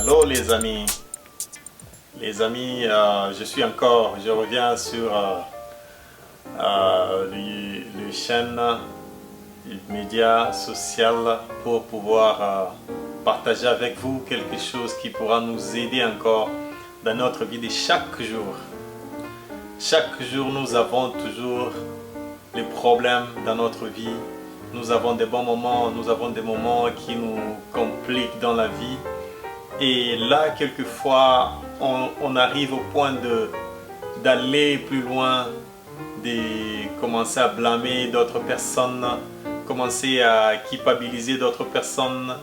Allô les amis, je reviens sur le chaîne média social pour pouvoir partager avec vous quelque chose qui pourra nous aider encore dans notre vie de chaque jour. Chaque jour, nous avons toujours les problèmes dans notre vie. Nous avons des bons moments, nous avons des moments qui nous compliquent dans la vie. Et là, quelquefois, on arrive au point d'aller plus loin, de commencer à blâmer d'autres personnes, commencer à culpabiliser d'autres personnes,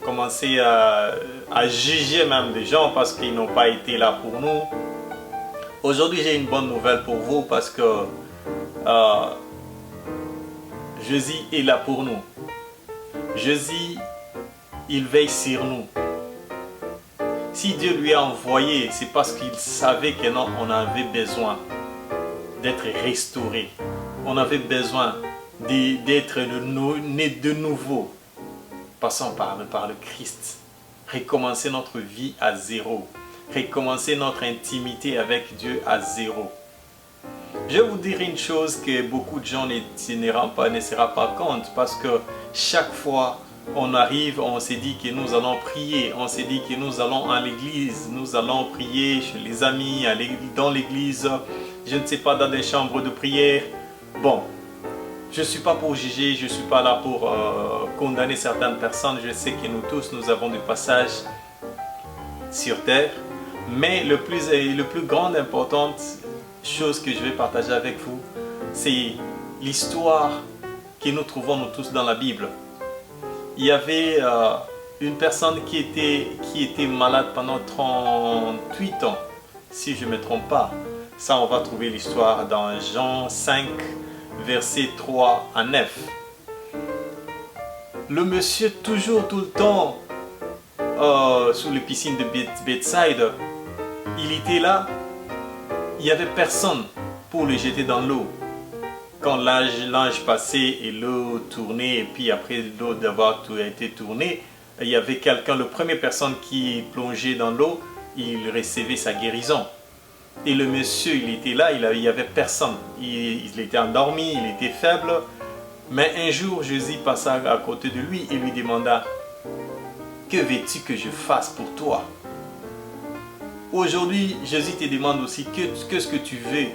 commencer à juger même des gens parce qu'ils n'ont pas été là pour nous. Aujourd'hui, j'ai une bonne nouvelle pour vous parce que Jésus est là pour nous. Jésus, il veille sur nous. Si Dieu lui a envoyé, c'est parce qu'il savait que non, on avait besoin d'être restauré. On avait besoin d'être né de nouveau. Passons par le Christ. Recommencer notre vie à zéro. Recommencer notre intimité avec Dieu à zéro. Je vais vous dire une chose que beaucoup de gens ne se rendent pas compte parce que chaque fois on arrive, on s'est dit que nous allons prier, on s'est dit que nous allons à l'église, nous allons prier chez les amis, dans l'église, je ne sais pas, dans des chambres de prière. Bon, je ne suis pas pour juger, je ne suis pas là pour condamner certaines personnes. Je sais que nous tous, nous avons des passages sur terre. Mais le plus grande importante chose que je vais partager avec vous, c'est l'histoire que nous trouvons nous tous dans la Bible. Il y avait une personne qui était malade pendant 38 ans, si je ne me trompe pas. Ça, on va trouver l'histoire dans Jean 5, versets 3 à 9. Le monsieur, toujours, tout le temps, sous les piscines de Bethsaida, il était là, il n'y avait personne pour le jeter dans l'eau. Quand l'ange passait et l'eau tournait, et puis après l'eau d'avoir été tournée, il y avait quelqu'un, la première personne qui plongeait dans l'eau, il recevait sa guérison. Et le monsieur, il était là, il n'y avait personne. Il était endormi, il était faible. Mais un jour, Jésus passa à côté de lui et lui demanda, « Que veux-tu que je fasse pour toi ?» Aujourd'hui, Jésus te demande aussi, qu'est-ce que tu veux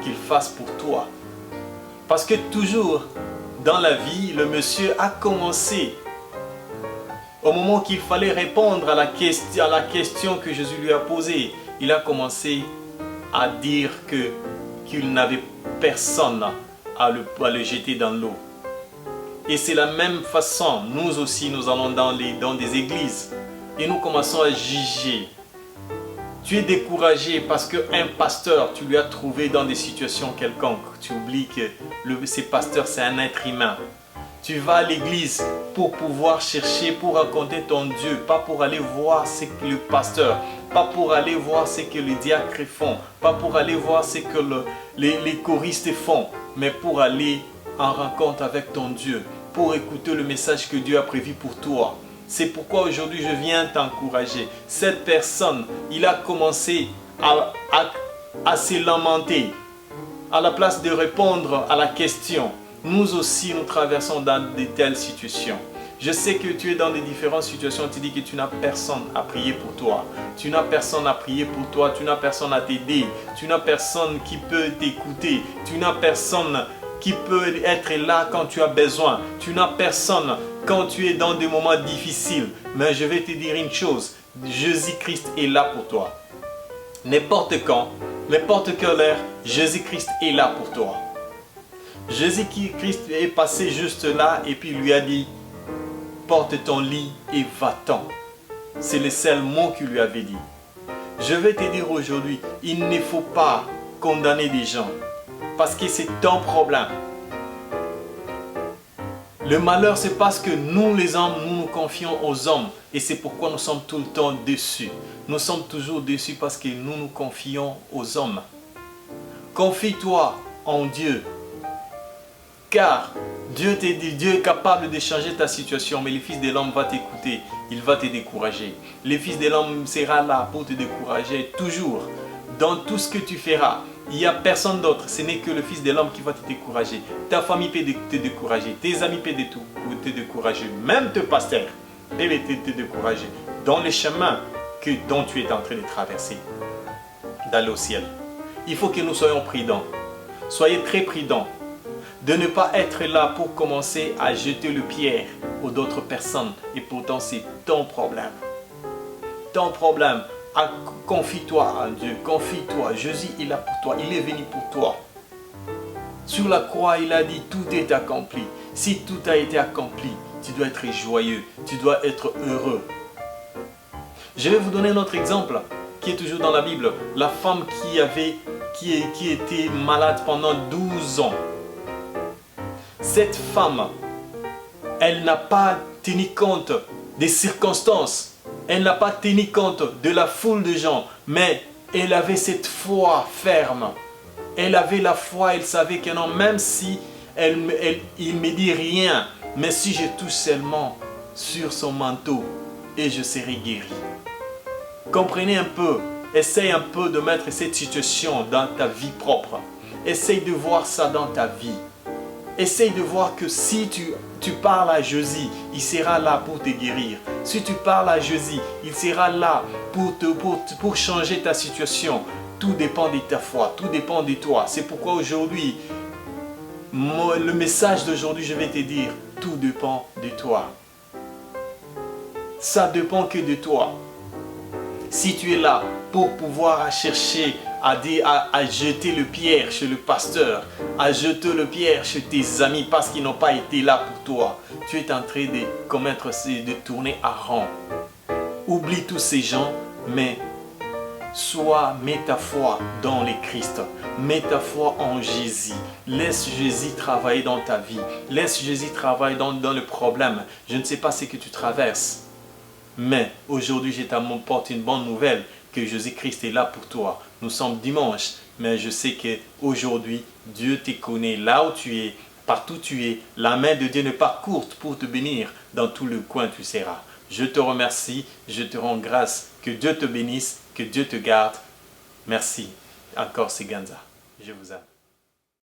qu'il fasse pour toi? Parce que toujours dans la vie, le monsieur a commencé, au moment qu'il fallait répondre à la question que Jésus lui a posée, il a commencé à dire qu'il n'avait personne à le jeter dans l'eau. Et c'est la même façon, nous aussi, nous allons dans des églises et nous commençons à juger. Tu es découragé parce qu'un pasteur, tu lui as trouvé dans des situations quelconques. Tu oublies que ce pasteur, c'est un être humain. Tu vas à l'église pour pouvoir chercher, pour raconter ton Dieu, pas pour aller voir ce que le pasteur, pas pour aller voir ce que les diacres font, pas pour aller voir ce que les choristes font, mais pour aller en rencontre avec ton Dieu, pour écouter le message que Dieu a prévu pour toi. C'est pourquoi aujourd'hui je viens t'encourager. Cette personne, il a commencé à se lamenter. À la place de répondre à la question, nous aussi nous traversons dans de telles situations. Je sais que tu es dans des différentes situations, tu dis que tu n'as personne à prier pour toi. Tu n'as personne à prier pour toi, tu n'as personne à t'aider. Tu n'as personne qui peut t'écouter. Tu n'as personne qui peut être là quand tu as besoin. Tu n'as personne quand tu es dans des moments difficiles. Mais je vais te dire une chose, Jésus-Christ est là pour toi. N'importe quand, n'importe quelle heure, Jésus-Christ est là pour toi. Jésus-Christ est passé juste là et puis lui a dit, porte ton lit et va-t'en. C'est le seul mot qu'il lui avait dit. Je vais te dire aujourd'hui, il ne faut pas condamner des gens parce que c'est ton problème. Le malheur, c'est parce que nous, les hommes, nous nous confions aux hommes. Et c'est pourquoi nous sommes tout le temps déçus. Nous sommes toujours déçus parce que nous nous confions aux hommes. Confie-toi en Dieu. Car Dieu est capable de changer ta situation, mais le Fils de l'homme va t'écouter, il va te décourager. Le Fils de l'homme sera là pour te décourager toujours. Dans tout ce que tu feras, il n'y a personne d'autre, ce n'est que le Fils de l'homme qui va te décourager. Ta famille peut te décourager, tes amis peuvent te décourager, même tes pasteurs peuvent te décourager dans le chemin dont tu es en train de traverser, d'aller au ciel. Il faut que nous soyons prudents. Soyez très prudents de ne pas être là pour commencer à jeter le pierre aux d'autres personnes. Et pourtant, c'est ton problème. Ton problème. Confie-toi en Dieu. Confie-toi. Jésus, il est là pour toi. Il est venu pour toi. Sur la croix, il a dit, tout est accompli. Si tout a été accompli, tu dois être joyeux. Tu dois être heureux. Je vais vous donner un autre exemple qui est toujours dans la Bible. La femme qui était malade pendant 12 ans. Cette femme, elle n'a pas tenu compte des circonstances. Elle n'a pas tenu compte de la foule de gens. Mais elle avait cette foi ferme. Elle avait la foi, elle savait que non, même si il ne me dit rien, mais si je touche seulement sur son manteau et je serai guéri. Comprenez un peu, essaye un peu de mettre cette situation dans ta vie propre. Essaye de voir ça dans ta vie. Essaye de voir que si tu parles à Jésus, il sera là pour te guérir. Si tu parles à Jésus, il sera là pour changer ta situation. Tout dépend de ta foi, tout dépend de toi. C'est pourquoi aujourd'hui, le message d'aujourd'hui, je vais te dire, tout dépend de toi. Ça dépend que de toi. Si tu es là pour pouvoir chercher à jeter le pierre chez le pasteur, à jeter le pierre chez tes amis parce qu'ils n'ont pas été là pour toi, tu es en train de tourner à rond. Oublie tous ces gens, mais mets ta foi dans le Christ. Mets ta foi en Jésus. Laisse Jésus travailler dans ta vie. Laisse Jésus travailler dans le problème. Je ne sais pas ce que tu traverses. Mais aujourd'hui, je t'apporte une bonne nouvelle que Jésus-Christ est là pour toi. Nous sommes dimanche, mais je sais qu'aujourd'hui, Dieu te connaît là où tu es, partout où tu es. La main de Dieu n'est pas courte pour te bénir. Dans tout le coin, tu seras. Je te remercie, je te rends grâce. Que Dieu te bénisse, que Dieu te garde. Merci. Encore, c'est Ganza. Je vous aime.